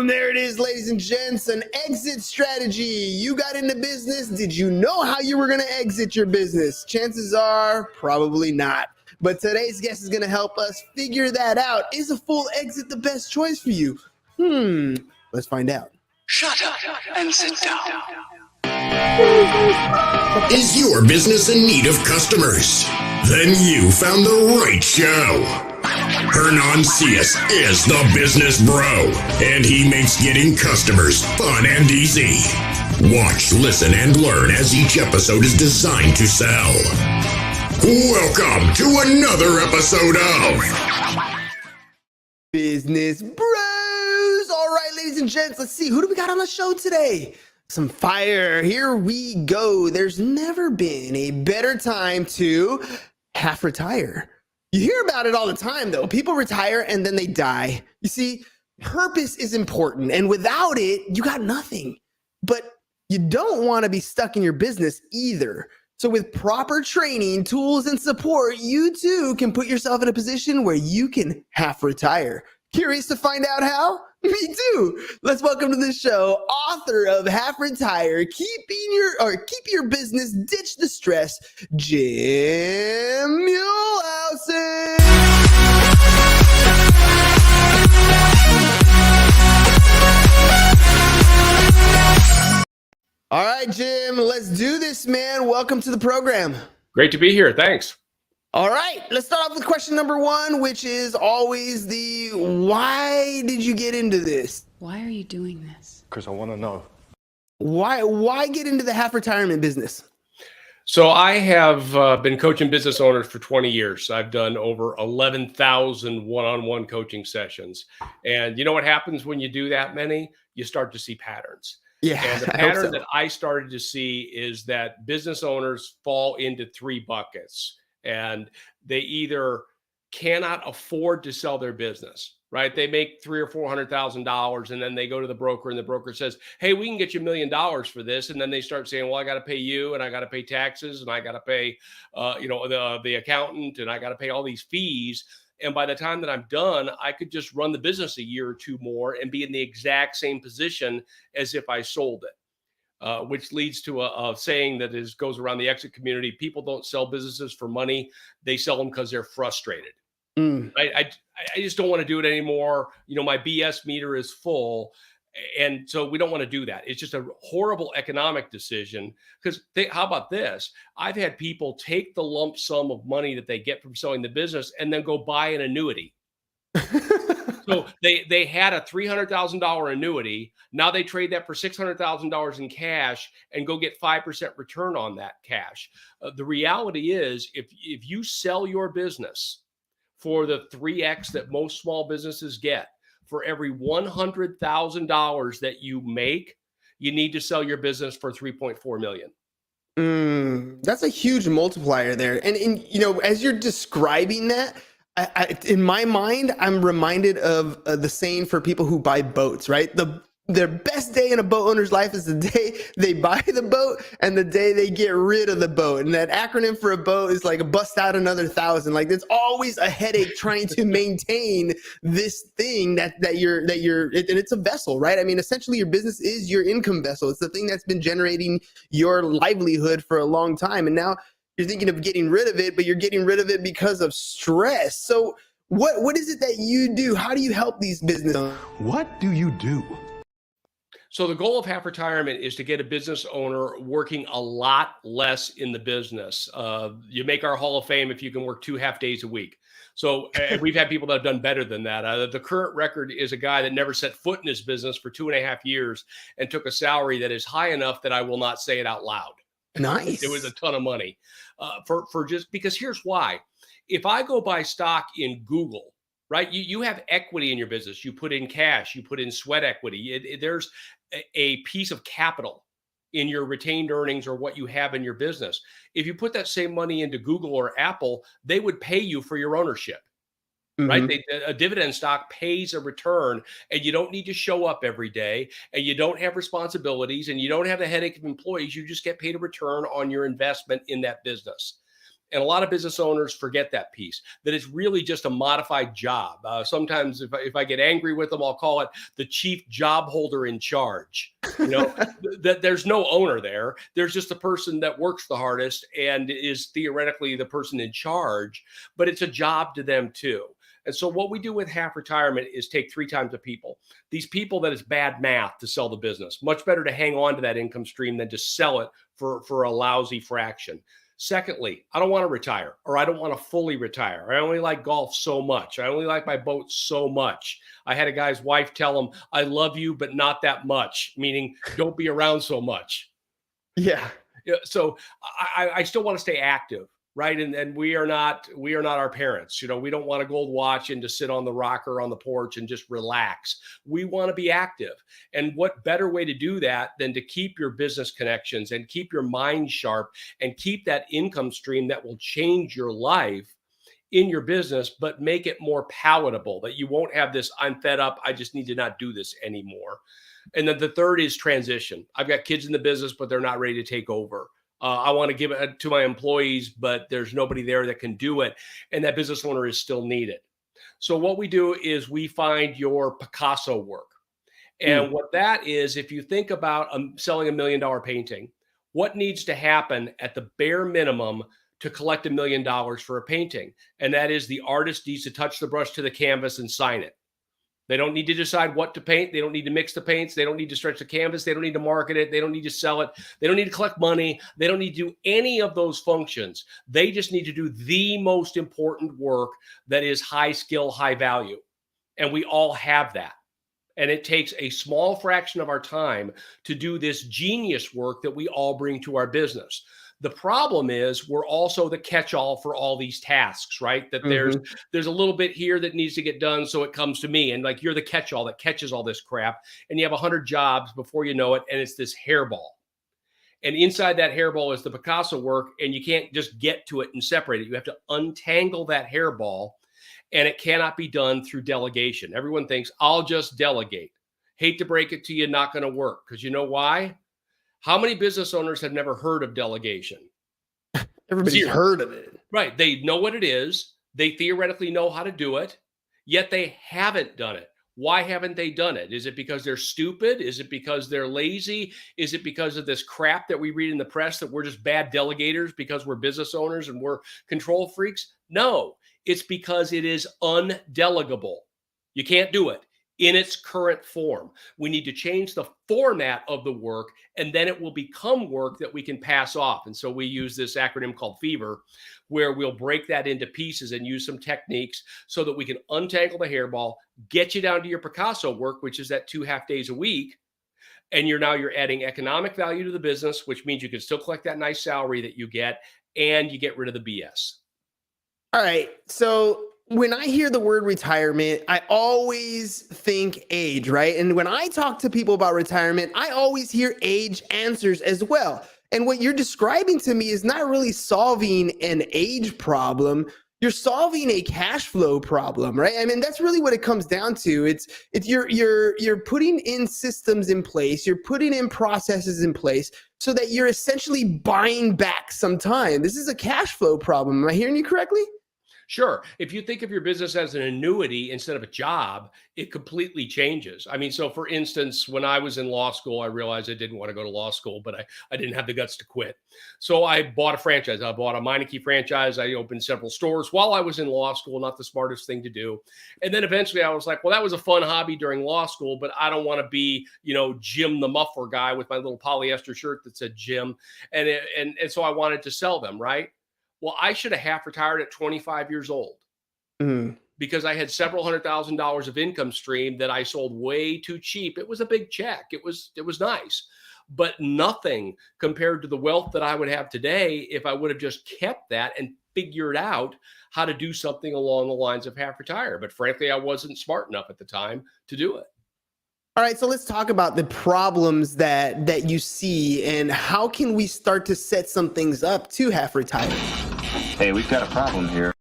Boom, there it is, ladies and gents, an exit strategy. You got into business. Did you know how you were going to exit your business? Chances are probably not. But today's guest is going to help us figure that out. Is a full exit the best choice for you? Let's find out. Shut up and sit down. Is your business in need of customers? Then you found the right show. Hernan Cias is the business bro, and he makes getting customers fun and easy. Watch, listen, and learn as each episode is designed to sell. Welcome to another episode of Business Bros. All right, ladies and gents, let's see. Who do we got on the show today? Some fire. Here we go. There's never been a better time to half retire. You hear about it all the time, though. People retire and then they die. You see, purpose is important, and without it, you got nothing. But you don't want to be stuck in your business either. So with proper training, tools, and support, you too can put yourself in a position where you can half retire. Curious to find out how? Me too. Let's welcome to the show, author of Half Retire, Keep Your Business, Ditch the Stress, Jim Muehlhausen. All right, Jim, let's do this, man. Welcome to the program. Great to be here. Thanks. All right, let's start off with question number one, which is always the why did you get into this? Why are you doing this? Because I want to know. Why get into the half retirement business? So I have been coaching business owners for 20 years. I've done over 11,000 one-on-one coaching sessions. And you know what happens when you do that many? You start to see patterns. Yeah, and the pattern that I started to see is that business owners fall into three buckets. And they either cannot afford to sell their business, right? They make $300,000 or $400,000, and then they go to the broker, and the broker says, "Hey, we can get you $1 million for this." And then they start saying, "Well, I got to pay you, and I got to pay taxes, and I got to pay, the accountant, and I got to pay all these fees." And by the time that I'm done, I could just run the business a year or two more and be in the exact same position as if I sold it. Which leads to a saying that goes around the exit community. People don't sell businesses for money. They sell them because they're frustrated. I just don't want to do it anymore. My BS meter is full. And so we don't want to do that. It's just a horrible economic decision because how about this? I've had people take the lump sum of money that they get from selling the business and then go buy an annuity. So they had a $300,000 annuity. Now they trade that for $600,000 in cash and go get 5% return on that cash. The reality is if you sell your business for the 3X that most small businesses get, for every $100,000 that you make, you need to sell your business for $3.4 million. That's a huge multiplier there. And as you're describing that, in my mind, I'm reminded of the saying for people who buy boats, right? Their best day in a boat owner's life is the day they buy the boat and the day they get rid of the boat. And that acronym for a boat is like bust out another 1,000. Like there's always a headache trying to maintain this thing that you're, and it's a vessel, right? I mean, essentially your business is your income vessel. It's the thing that's been generating your livelihood for a long time. And now you're thinking of getting rid of it, but you're getting rid of it because of stress. So what is it that you do? How do you help these business owners? What do you do? So the goal of half retirement is to get a business owner working a lot less in the business. You make our Hall of Fame if you can work 2 half days a week. So we've had people that have done better than that. The current record is a guy that never set foot in his business for 2.5 years and took a salary that is high enough that I will not say it out loud. Nice. It was a ton of money for just because here's why. If I go buy stock in Google, right? You have equity in your business. You put in cash, you put in sweat equity. There's a piece of capital in your retained earnings or what you have in your business. If you put that same money into Google or Apple, they would pay you for your ownership. Right? A dividend stock pays a return, and you don't need to show up every day, and you don't have responsibilities, and you don't have the headache of employees. You just get paid a return on your investment in that business. And a lot of business owners forget that piece, that it's really just a modified job. Sometimes if I get angry with them, I'll call it the chief job holder in charge. You know, that there's no owner there. There's just the person that works the hardest and is theoretically the person in charge, but it's a job to them too. And so what we do with half retirement is take 3 times the people. These people that it's bad math to sell the business. Much better to hang on to that income stream than to sell it for a lousy fraction. Secondly, I don't want to retire, or I don't want to fully retire. I only like golf so much. I only like my boat so much. I had a guy's wife tell him, I love you, but not that much, meaning don't be around so much. Yeah. So I still want to stay active. Right. And we are not our parents. You know, we don't want a gold watch and to sit on the rocker on the porch and just relax. We want to be active. And what better way to do that than to keep your business connections and keep your mind sharp and keep that income stream that will change your life in your business, but make it more palatable, that you won't have this, I'm fed up, I just need to not do this anymore. And then the third is transition. I've got kids in the business, but they're not ready to take over. I want to give it to my employees, but there's nobody there that can do it. And that business owner is still needed. So what we do is we find your Picasso work. And what that is, if you think about selling $1 million painting, what needs to happen at the bare minimum to collect $1 million for a painting? And that is the artist needs to touch the brush to the canvas and sign it. They don't need to decide what to paint. They don't need to mix the paints. They don't need to stretch the canvas. They don't need to market it. They don't need to sell it. They don't need to collect money. They don't need to do any of those functions. They just need to do the most important work that is high skill, high value. And we all have that. And it takes a small fraction of our time to do this genius work that we all bring to our business. The problem is we're also the catch-all for all these tasks, right? That there's a little bit here that needs to get done, so it comes to me. And like you're the catch-all that catches all this crap. And you have 100 jobs before you know it, and it's this hairball. And inside that hairball is the Picasso work, and you can't just get to it and separate it. You have to untangle that hairball, and it cannot be done through delegation. Everyone thinks, I'll just delegate. Hate to break it to you, not going to work. Because you know why? How many business owners have never heard of delegation? Everybody's heard of it. Right. They know what it is. They theoretically know how to do it, yet they haven't done it. Why haven't they done it? Is it because they're stupid? Is it because they're lazy? Is it because of this crap that we read in the press that we're just bad delegators because we're business owners and we're control freaks? No, it's because it is undelegable. You can't do it in its current form. We need to change the format of the work, and then it will become work that we can pass off. And so we use this acronym called FEVER, where we'll break that into pieces and use some techniques so that we can untangle the hairball, get you down to your Picasso work, which is that 2 half days a week. And you're adding economic value to the business, which means you can still collect that nice salary that you get, and you get rid of the BS. All right. So when I hear the word retirement, I always think age, right? And when I talk to people about retirement, I always hear age answers as well. And what you're describing to me is not really solving an age problem. You're solving a cash flow problem, right? I mean, that's really what it comes down to. It's you're putting in systems in place, you're putting in processes in place so that you're essentially buying back some time. This is a cash flow problem. Am I hearing you correctly? Sure. If you think of your business as an annuity instead of a job, it completely changes. I mean, so for instance, when I was in law school, I realized I didn't want to go to law school, but I didn't have the guts to quit. So I bought a franchise. I bought a Meineke franchise. I opened several stores while I was in law school, not the smartest thing to do. And then eventually I was like, well, that was a fun hobby during law school, but I don't want to be, Jim the muffler guy with my little polyester shirt that said Jim. And so I wanted to sell them, right? Well, I should have half retired at 25 years old because I had several $100,000 of income stream that I sold way too cheap. It was a big check. It was nice, but nothing compared to the wealth that I would have today if I would have just kept that and figured out how to do something along the lines of half retire. But frankly, I wasn't smart enough at the time to do it. All right, so let's talk about the problems that you see and how can we start to set some things up to half retire? Hey, we've got a problem here.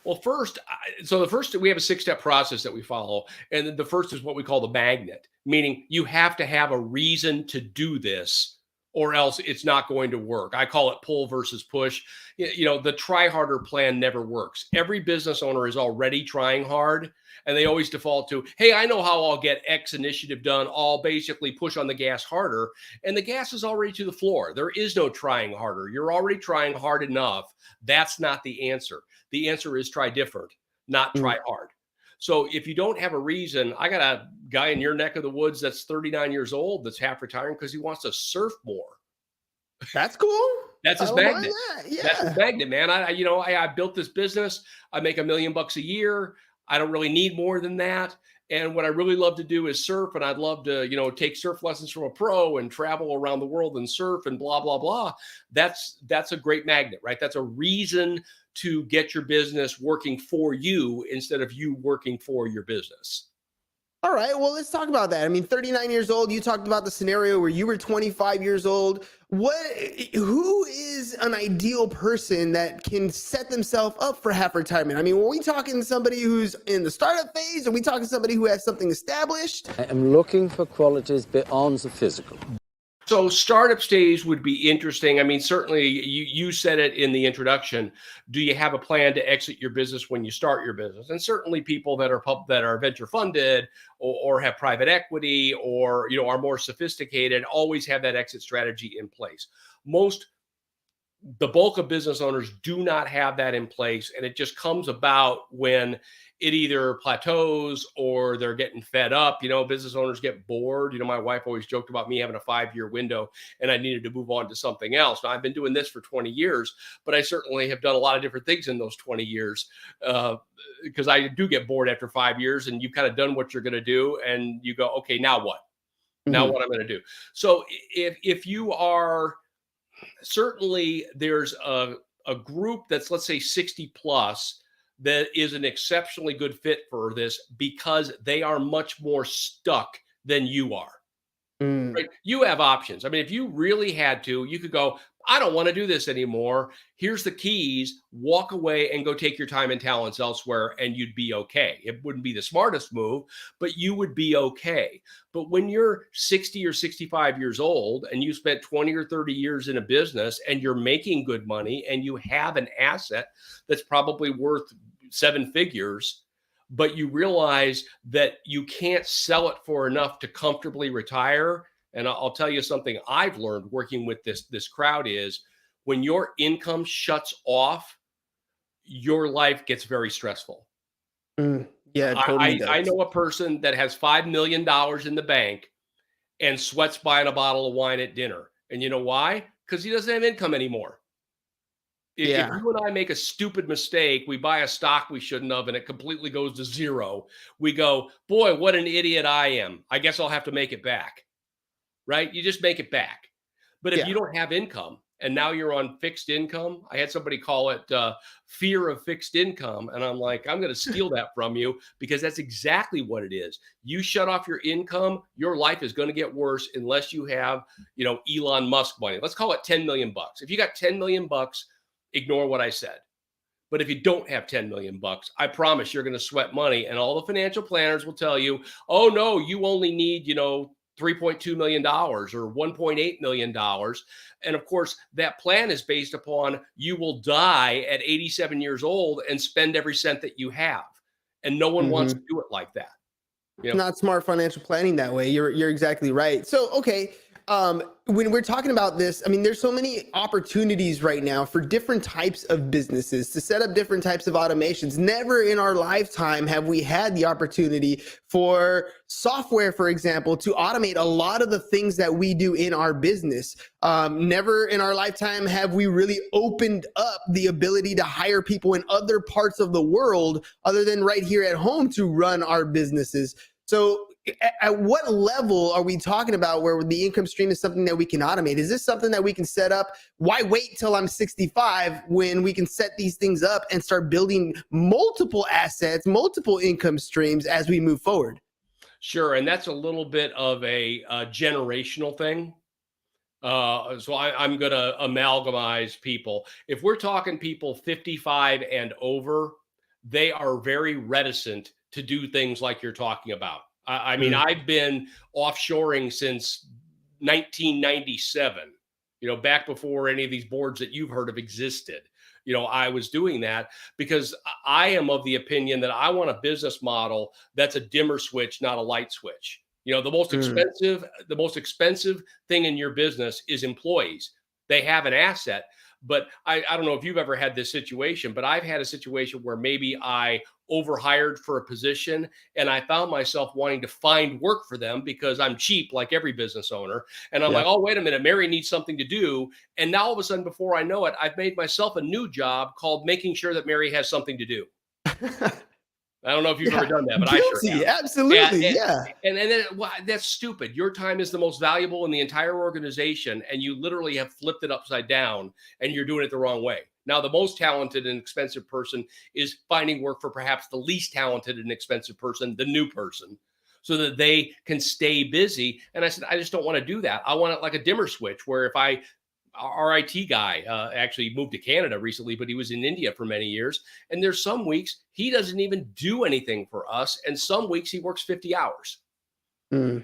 Well, first, we have a 6-step process that we follow. And the first is what we call the magnet, meaning you have to have a reason to do this or else it's not going to work. I call it pull versus push. The try harder plan never works. Every business owner is already trying hard, and they always default to, hey, I know how I'll get X initiative done. I'll basically push on the gas harder, and the gas is already to the floor. There is no trying harder. You're already trying hard enough. That's not the answer. The answer is try different, not try hard. So if you don't have a reason, I got a guy in your neck of the woods that's 39 years old that's half retiring because he wants to surf more. That's cool. That's his I don't mind magnet. that. Yeah. That's his magnet, man. I built this business. I make $1 million a year. I don't really need more than that. And what I really love to do is surf. And I'd love to, take surf lessons from a pro and travel around the world and surf and blah, blah, blah. That's a great magnet, right? That's a reason to get your business working for you instead of you working for your business. All right, well, let's talk about that. I mean, 39 years old, you talked about the scenario where you were 25 years old. Who is an ideal person that can set themselves up for half retirement? I mean, are we talking somebody who's in the startup phase? Are we talking somebody who has something established? I am looking for qualities beyond the physical. So startup stage would be interesting. I mean, certainly you said it in the introduction. Do you have a plan to exit your business when you start your business? And certainly people that are venture funded or have private equity or are more sophisticated always have that exit strategy in place. The bulk of business owners do not have that in place, and it just comes about when it either plateaus or they're getting fed up. Business owners get bored. My wife always joked about me having a 5-year window and I needed to move on to something else. Now, I've been doing this for 20 years, but I certainly have done a lot of different things in those 20 years because I do get bored after 5 years, and you've kind of done what you're going to do and you go, okay, now what? Now what I'm going to do? So if you are, certainly there's a group that's, let's say, 60 plus that is an exceptionally good fit for this because they are much more stuck than you are. Right? You have options. I mean, if you really had to, you could go, I don't want to do this anymore. Here's the keys. Walk away and go take your time and talents elsewhere, and you'd be okay. It wouldn't be the smartest move, but you would be okay. But when you're 60 or 65 years old and you spent 20 or 30 years in a business and you're making good money and you have an asset that's probably worth 7 figures, but you realize that you can't sell it for enough to comfortably retire. And I'll tell you something I've learned working with this crowd is when your income shuts off, your life gets very stressful. Yeah, it totally does. I know a person that has $5 million in the bank and sweats buying a bottle of wine at dinner. And you know why? Because he doesn't have income anymore. If you and I make a stupid mistake, we buy a stock we shouldn't have, and it completely goes to zero. We go, boy, what an idiot I am. I guess I'll have to make it back. Right? You just make it back. But if you don't have income and now you're on fixed income, I had somebody call it fear of fixed income. And I'm like, I'm going to steal that from you because that's exactly what it is. You shut off your income, your life is going to get worse unless you have, Elon Musk money. Let's call it 10 million bucks. If you got 10 million bucks, ignore what I said. But if you don't have 10 million bucks, I promise you're going to sweat money. And all the financial planners will tell you, oh no, you only need, $3.2 million or $1.8 million. And of course, that plan is based upon you will die at 87 years old and spend every cent that you have. And no one wants to do it like that. Not smart financial planning that way. You're exactly right. So, okay. When we're talking about this, I mean, there's so many opportunities right now for different types of businesses to set up different types of automations. Never in our lifetime have we had the opportunity for software, for example, to automate a lot of the things that we do in our business. Never in our lifetime have we really opened up the ability to hire people in other parts of the world other than right here at home to run our businesses. So at what level are we talking about where the income stream is something that we can automate? Is this something that we can set up? Why wait till I'm 65 when we can set these things up and start building multiple assets, multiple income streams as we move forward? Sure. And that's a little bit of a generational thing. So I'm going to amalgamize people. If we're talking people 55 and over, they are very reticent to do things like you're talking about. I mean, I've been offshoring since 1997. back before any of these boards that you've heard of existed. I was doing that because I am of the opinion that I want a business model that's a dimmer switch, not a light switch. The most expensive thing in your business is employees. They have an asset, but I don't know if you've ever had this situation, but I've had a situation where maybe I overhired for a position and I found myself wanting to find work for them because I'm cheap, like every business owner. And I'm like, oh, wait a minute, Mary needs something to do. And now all of a sudden, before I know it, I've made myself a new job called making sure that Mary has something to do. I don't know if you've ever done that, but Guilty, I sure have. absolutely, And then that's stupid. Your time is the most valuable in the entire organization, and you literally have flipped it upside down, and you're doing it the wrong way. Now, the most talented and expensive person is finding work for perhaps the least talented and expensive person, the new person, so that they can stay busy. And I said, I just don't want to do that. I want it like a dimmer switch where our IT guy actually moved to Canada recently, but he was in India for many years. And there's some weeks he doesn't even do anything for us. And some weeks he works 50 hours. And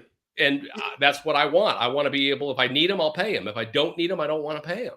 that's what I want. I want to be able, if I need him, I'll pay him. If I don't need him, I don't want to pay him.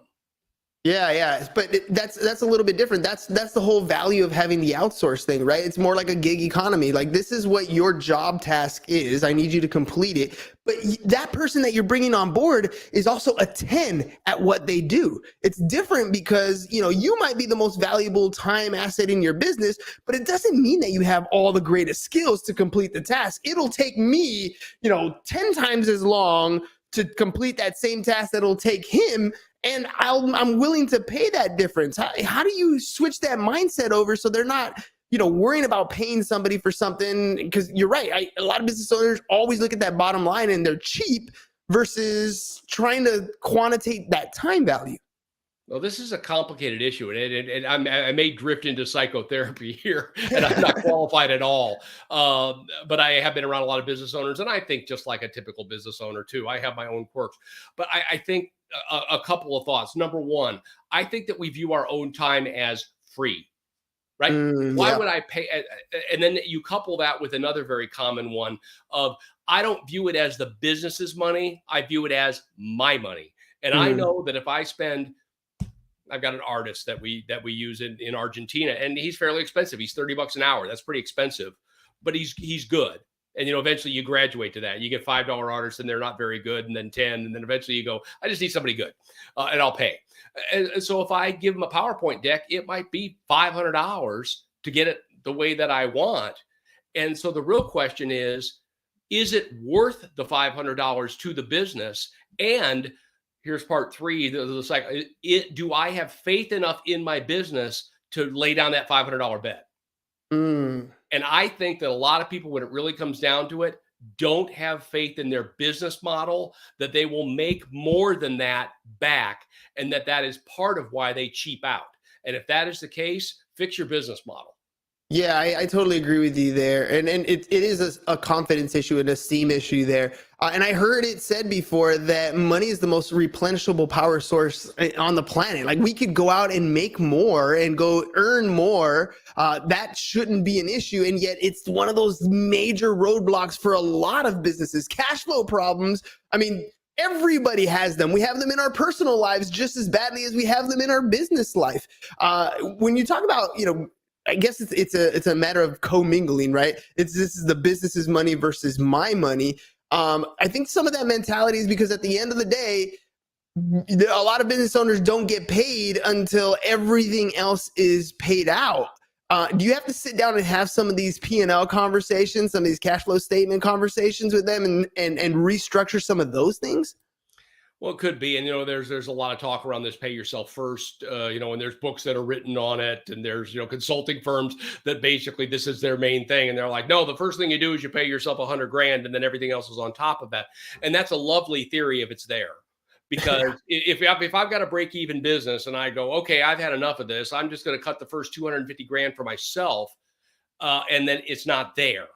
Yeah. But that's a little bit different. That's the whole value of having the outsource thing, right? It's more like a gig economy. Like, this is what your job task is. I need you to complete it. But that person that you're bringing on board is also a 10 at what they do. It's different because, you might be the most valuable time asset in your business, but it doesn't mean that you have all the greatest skills to complete the task. It'll take me, 10 times as long to complete that same task that it'll take him. And I'm willing to pay that difference. How do you switch that mindset over so they're not, worrying about paying somebody for something? Because you're right. A lot of business owners always look at that bottom line and they're cheap versus trying to quantitate that time value. Well, this is a complicated issue, and I may drift into psychotherapy here, and I'm not qualified at all. But I have been around a lot of business owners, and I think just like a typical business owner too, I have my own quirks. But I think a couple of thoughts. Number one, I think that we view our own time as free, right? Why would I pay? And then you couple that with another very common one of, I don't view it as the business's money. I view it as my money. And I know that if I spend, I've got an artist that we use in Argentina, and he's fairly expensive. He's $30 an hour. That's pretty expensive, but he's good. And, eventually you graduate to that. You get $5 artists and they're not very good. And then 10, and then eventually you go, I just need somebody good and I'll pay. And so if I give them a PowerPoint deck, it might be $500 to get it the way that I want. And so the real question is it worth the $500 to the business? And here's part three, the cycle. Do I have faith enough in my business to lay down that $500 bet? And I think that a lot of people, when it really comes down to it, don't have faith in their business model, that they will make more than that back, and that is part of why they cheap out. And if that is the case, fix your business model. Yeah, I totally agree with you there. And it is a confidence issue, an esteem issue there. And I heard it said before that money is the most replenishable power source on the planet. Like, we could go out and make more and go earn more. That shouldn't be an issue. And yet it's one of those major roadblocks for a lot of businesses. Cash flow problems. I mean, everybody has them. We have them in our personal lives just as badly as we have them in our business life. When you talk about, I guess it's a matter of commingling, right? This is the business's money versus my money. I think some of that mentality is because at the end of the day, a lot of business owners don't get paid until everything else is paid out. Do you have to sit down and have some of these P&L conversations, some of these cash flow statement conversations with them and restructure some of those things? Well, it could be. And, there's a lot of talk around this pay yourself first, and there's books that are written on it. And there's, consulting firms that basically this is their main thing. And they're like, no, the first thing you do is you pay yourself $100,000 and then everything else is on top of that. And that's a lovely theory if it's there. Because if I've got a break even business and I go, okay, I've had enough of this, I'm just going to cut the first $250,000 for myself. And then it's not there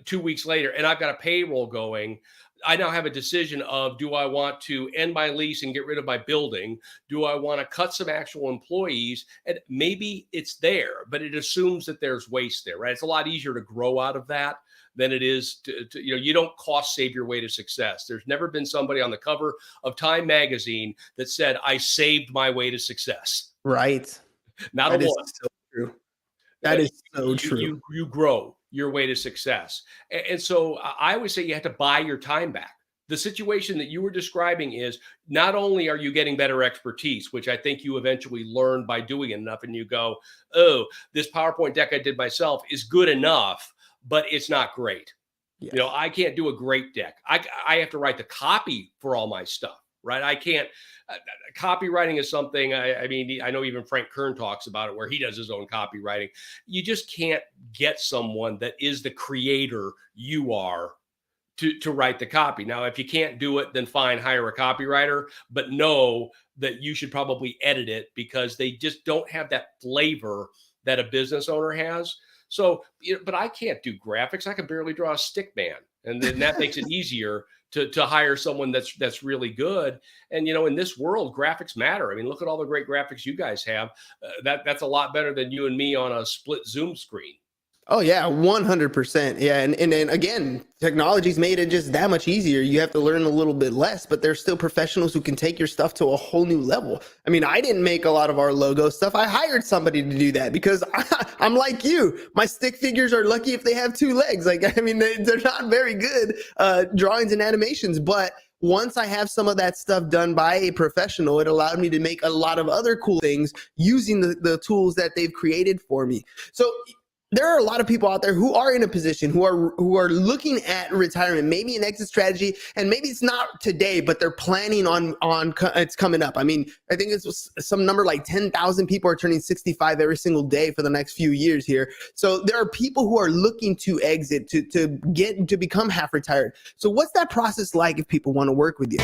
2 weeks later. And I've got a payroll going. I now have a decision of, do I want to end my lease and get rid of my building? Do I want to cut some actual employees? And maybe it's there, but it assumes that there's waste there, right? It's a lot easier to grow out of that than it is you don't cost save your way to success. There's never been somebody on the cover of Time magazine that said, I saved my way to success. Right. Not That a is one. so true. That is so true. You grow your way to success. And so I always say you have to buy your time back. The situation that you were describing is not only are you getting better expertise, which I think you eventually learn by doing it enough, and you go, oh, this PowerPoint deck I did myself is good enough, but it's not great. Yes. I can't do a great deck. I have to write the copy for all my stuff, right? I can't. Copywriting is something, I mean, I know even Frank Kern talks about it where he does his own copywriting. You just can't get someone that is the creator you are to write the copy. Now, if you can't do it, then fine, hire a copywriter, but know that you should probably edit it because they just don't have that flavor that a business owner has. So, but I can't do graphics. I can barely draw a stick man. And then that makes it easier to hire someone that's really good. And, in this world, graphics matter. I mean, look at all the great graphics you guys have. That's a lot better than you and me on a split Zoom screen. Oh yeah, 100%. Yeah. And again, technology's made it just that much easier. You have to learn a little bit less, but there's still professionals who can take your stuff to a whole new level. I mean, I didn't make a lot of our logo stuff. I hired somebody to do that because I'm like you. My stick figures are lucky if they have two legs. Like, I mean, they're not very good drawings and animations, but once I have some of that stuff done by a professional, it allowed me to make a lot of other cool things using the tools that they've created for me. So there are a lot of people out there who are in a position who are looking at retirement, maybe an exit strategy, and maybe it's not today, but they're planning on it's coming up. I mean, I think it's some number like 10,000 people are turning 65 every single day for the next few years here. So there are people who are looking to exit to become half retired. So what's that process like if people want to work with you?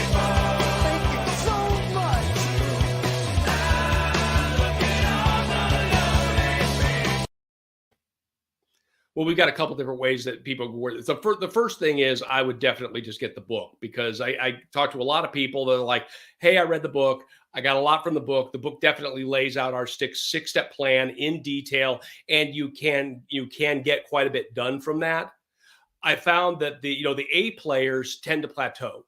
Well, we've got a couple different ways that people can work. So the first thing is I would definitely just get the book because I talk to a lot of people that are like, hey, I read the book. I got a lot from the book. The book definitely lays out our six-step plan in detail, and you can get quite a bit done from that. I found that the A players tend to plateau.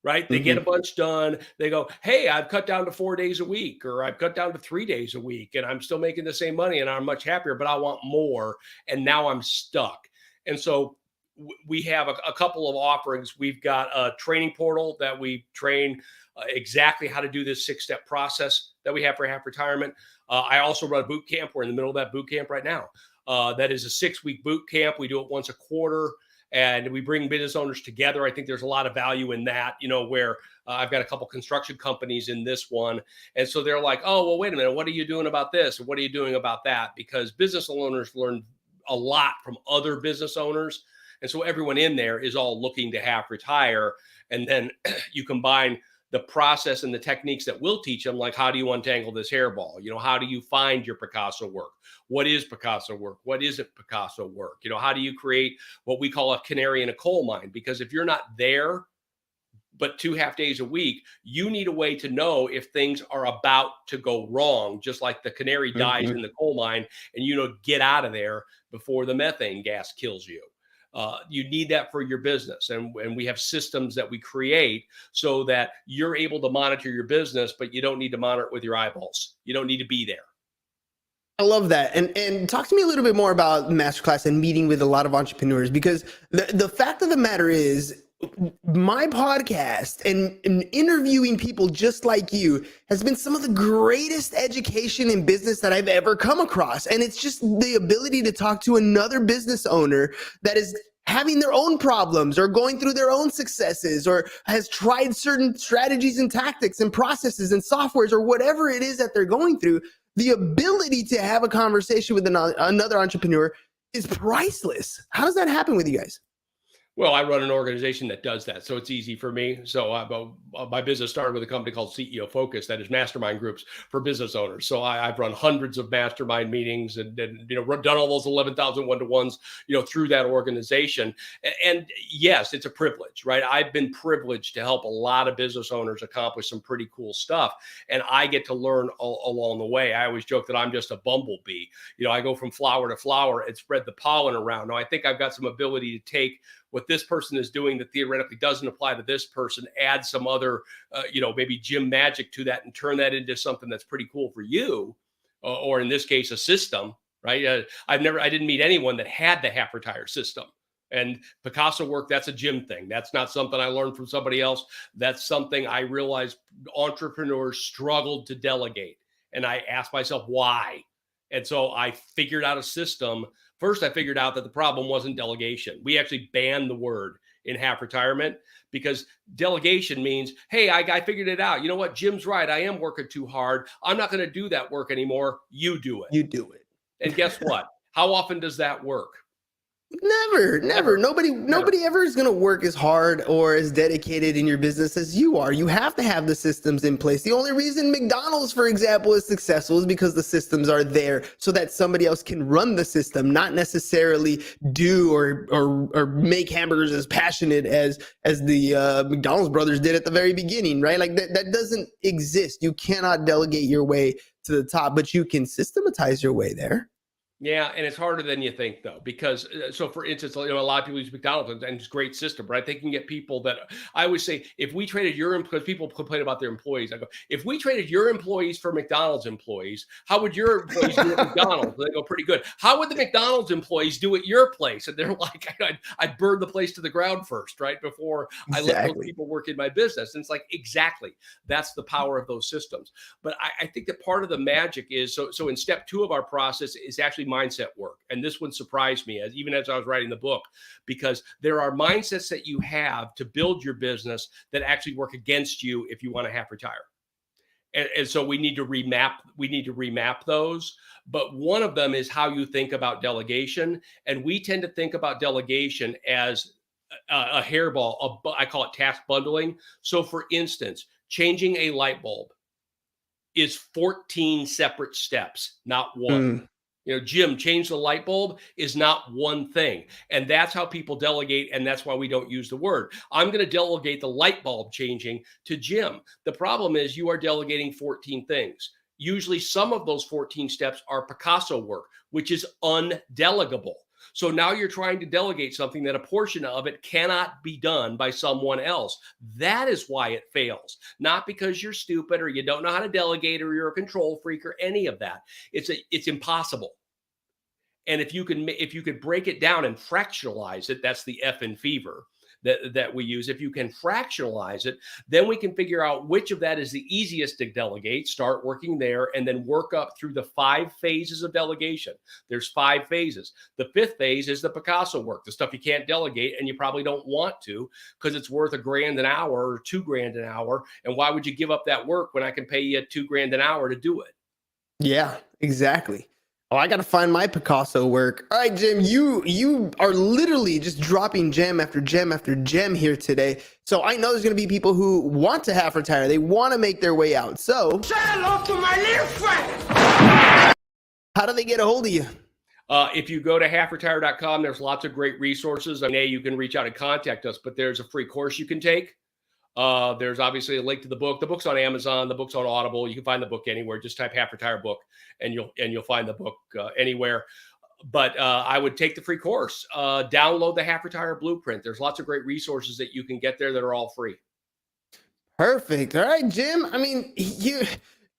Right? They get a bunch done. They go, hey, I've cut down to 4 days a week, or I've cut down to 3 days a week, and I'm still making the same money and I'm much happier, but I want more. And now I'm stuck. And so we have a couple of offerings. We've got a training portal that we train exactly how to do this 6-step process that we have for half retirement. I also run a boot camp. We're in the middle of that boot camp right now. That is a 6-week boot camp. We do it once a quarter. And we bring business owners together. I think there's a lot of value in that, where I've got a couple construction companies in this one. And so they're like, oh, well, wait a minute. What are you doing about this? Or what are you doing about that? Because business owners learn a lot from other business owners. And so everyone in there is all looking to half retire. And then you combine the process and the techniques that we'll teach them, like how do you untangle this hairball? How do you find your Picasso work? What is Picasso work? What isn't Picasso work? How do you create what we call a canary in a coal mine? Because if you're not there, but 2 half days a week, you need a way to know if things are about to go wrong, just like the canary dies in the coal mine and, get out of there before the methane gas kills you. You need that for your business. And we have systems that we create so that you're able to monitor your business, but you don't need to monitor it with your eyeballs. You don't need to be there. I love that. And talk to me a little bit more about Masterclass and meeting with a lot of entrepreneurs, because the fact of the matter is my podcast and interviewing people just like you has been some of the greatest education in business that I've ever come across. And it's just the ability to talk to another business owner that is having their own problems or going through their own successes or has tried certain strategies and tactics and processes and softwares or whatever it is that they're going through. The ability to have a conversation with another entrepreneur is priceless. How does that happen with you guys? Well, I run an organization that does that, so it's easy for me. So my business started with a company called CEO Focus, that is mastermind groups for business owners. So I've run hundreds of mastermind meetings and done all those 11,000 one-to-ones, through that organization. And yes, it's a privilege, right? I've been privileged to help a lot of business owners accomplish some pretty cool stuff, and I get to learn along the way. I always joke that I'm just a bumblebee. I go from flower to flower and spread the pollen around. Now, I think I've got some ability to take what this person is doing that theoretically doesn't apply to this person, add some other, maybe gym magic to that and turn that into something that's pretty cool for you, or in this case, a system, right? I didn't meet anyone that had the half retire system. And Picasso work, that's a gym thing. That's not something I learned from somebody else. That's something I realized entrepreneurs struggled to delegate. And I asked myself, why? And so I figured out a system. First, I figured out that the problem wasn't delegation. We actually banned the word in half retirement because delegation means, hey, I figured it out. You know what? Jim's right. I am working too hard. I'm not going to do that work anymore. You do it. You do it. And guess what? How often does that work? Never. Nobody ever is going to work as hard or as dedicated in your business as you are. You have to have the systems in place. The only reason McDonald's, for example, is successful is because the systems are there so that somebody else can run the system, not necessarily do or make hamburgers as passionate as the McDonald's brothers did at the very beginning, right? Like that doesn't exist. You cannot delegate your way to the top, but you can systematize your way there. Yeah, and it's harder than you think, though, because so for instance, a lot of people use McDonald's and it's a great system, right? They can get people that I always say, if we traded because people complain about their employees, I go, if we traded your employees for McDonald's employees, how would your employees do at McDonald's? They go, pretty good. How would the McDonald's employees do at your place? And they're like, I'd burn the place to the ground first, right? Before I let those people work in my business. And it's like, exactly, that's the power of those systems. But I think that part of the magic is, so in step 2 of our process is actually mindset work. And this one surprised me even as I was writing the book, because there are mindsets that you have to build your business that actually work against you if you want to half retire. And so we need to remap those. But one of them is how you think about delegation. And we tend to think about delegation as a hairball. I call it task bundling. So for instance, changing a light bulb is 14 separate steps, not one. Jim, change the light bulb is not one thing. And that's how people delegate. And that's why we don't use the word. I'm going to delegate the light bulb changing to Jim. The problem is you are delegating 14 things. Usually some of those 14 steps are Picasso work, which is undelegable. So now you're trying to delegate something that a portion of it cannot be done by someone else. That is why it fails. Not because you're stupid or you don't know how to delegate or you're a control freak or any of that. It's impossible. And if you could break it down and fractionalize it, that's the F in fever that we use. If you can fractionalize it, then we can figure out which of that is the easiest to delegate, start working there, and then work up through the 5 phases of delegation. There's 5 phases. The 5th phase is the Picasso work, the stuff you can't delegate and you probably don't want to because it's worth $1,000 an hour or $2,000 an hour. And why would you give up that work when I can pay you $2,000 an hour to do it? Yeah, exactly. Oh, I got to find my Picasso work. All right, Jim, you are literally just dropping gem after gem after gem here today. So I know there's going to be people who want to half retire. They want to make their way out. So say hello to my little friend. How do they get a hold of you? If you go to halfretire.com, there's lots of great resources. I mean, you can reach out and contact us, but there's a free course you can take. There's obviously a link to the book. The book's on Amazon. The book's on Audible. You can find the book anywhere. Just type Half Retire book and you'll find the book anywhere. But I would take the free course. Download the Half Retire Blueprint. There's lots of great resources that you can get there that are all free. Perfect. All right, Jim. I mean,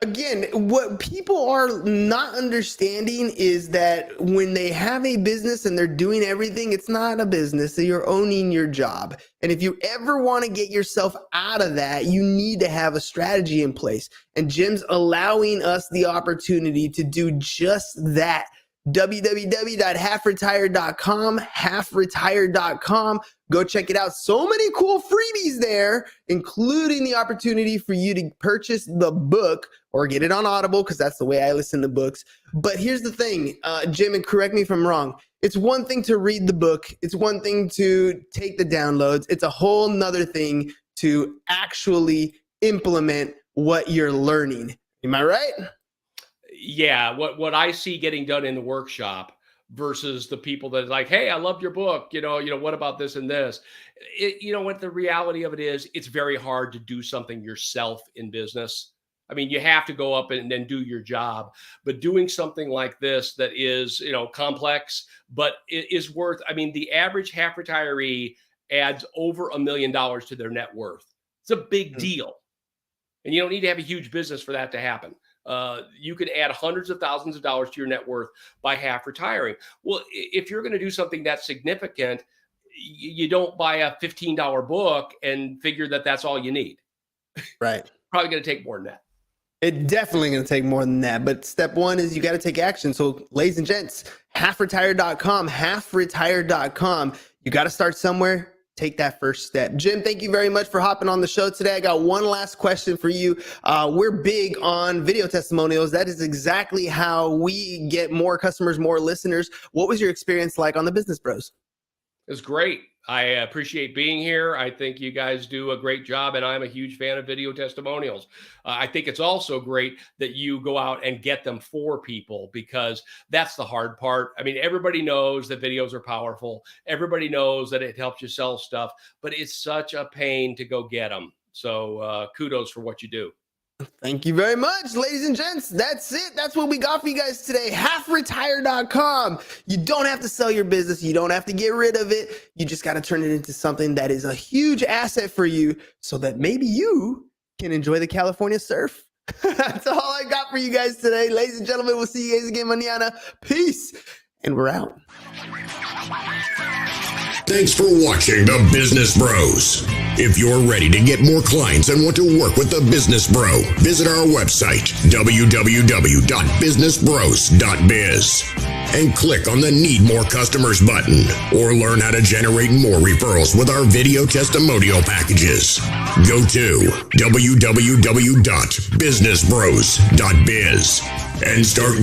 again, what people are not understanding is that when they have a business and they're doing everything, it's not a business. So you're owning your job. And if you ever want to get yourself out of that, you need to have a strategy in place. And Jim's allowing us the opportunity to do just that. www.halfretire.com, halfretire.com. Go check it out. So many cool freebies there, including the opportunity for you to purchase the book or get it on Audible, because that's the way I listen to books. But here's the thing, Jim, and correct me if I'm wrong. It's one thing to read the book. It's one thing to take the downloads. It's a whole nother thing to actually implement what you're learning. Am I right? Yeah. What I see getting done in the workshop versus the people that are like, hey, I loved your book. What about this and this? What the reality of it is, it's very hard to do something yourself in business. I mean, you have to go up and then do your job, but doing something like this that is, complex, but it is worth, the average half retiree adds over $1 million to their net worth. It's a big deal. And you don't need to have a huge business for that to happen. You can add hundreds of thousands of dollars to your net worth by half retiring. Well, if you're going to do something that's significant, you don't buy a $15 book and figure that that's all you need. Right. Probably going to take more than that. It's definitely going to take more than that. But step one is you got to take action. So ladies and gents, halfretired.com. You got to start somewhere. Take that first step. Jim, thank you very much for hopping on the show today. I got one last question for you. We're big on video testimonials. That is exactly how we get more customers, more listeners. What was your experience like on the Business Bros? It was great. I appreciate being here. I think you guys do a great job, and I'm a huge fan of video testimonials. I think it's also great that you go out and get them for people, because that's the hard part. Everybody knows that videos are powerful. Everybody knows that it helps you sell stuff, but it's such a pain to go get them. So kudos for what you do. Thank you very much, ladies and gents. That's it. That's what we got for you guys today. Halfretire.com. You don't have to sell your business. You don't have to get rid of it. You just got to turn it into something that is a huge asset for you so that maybe you can enjoy the California surf. That's all I got for you guys today. Ladies and gentlemen, we'll see you guys again mañana. Peace. And we're out. Thanks for watching The Business Bros. If you're ready to get more clients and want to work with the Business Bro, visit our website, www.businessbros.biz, and click on the Need More Customers button, or learn how to generate more referrals with our video testimonial packages. Go to www.businessbros.biz and start